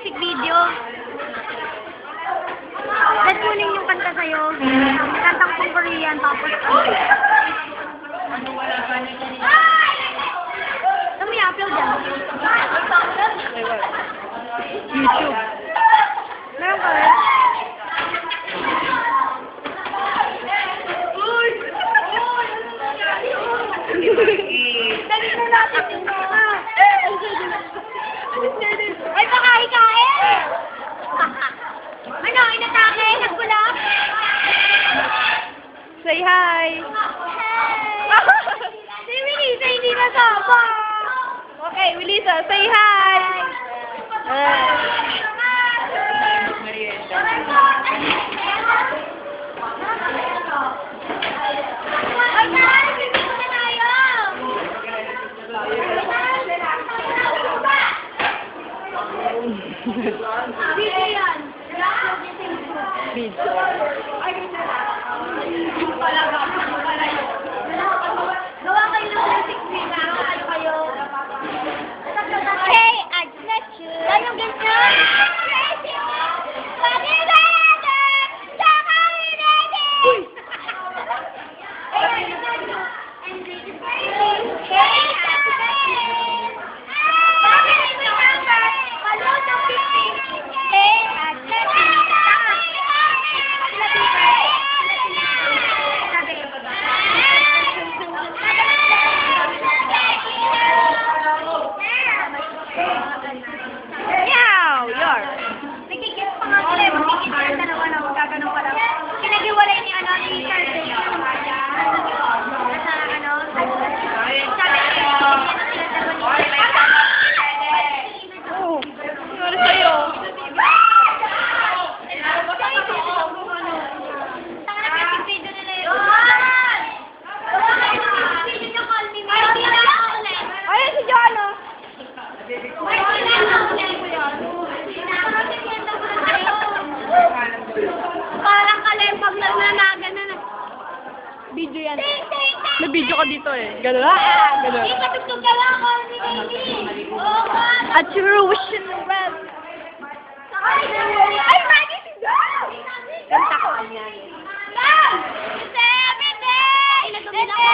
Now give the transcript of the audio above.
music video. Red Muling yung kanta sa'yo. Kantang pang Korean, tapos may upload yan. YouTube. Meron ka rin? Dali na natin yung mga. Ay, baka hikain! Ano, inatake? Nagkulap? Say hi! Si Wilisa, hindi nasama. Okay, Wilisa, say hi! Ay, narinig ko na tayo! Video yan. Video. Gawa kayo ng music video. Kayo. Hey, I met you. Yan yung ganyan. Kinagiwalay ni ano ni Thursday. Nasa ano? Oh, sorry sa'yo. Video nila yun. Ayan si Jano. Parang kalempag lang nanagan na. Video yan. Ting, ting, ting. May video ka dito eh. Ganun ah! Ganun. Hindi, patugtog ka lang ako ni Baby. Oo, man. At your wish in the red. Ay, Maggie, si Dad! Kanta ko. Dad! It's every day!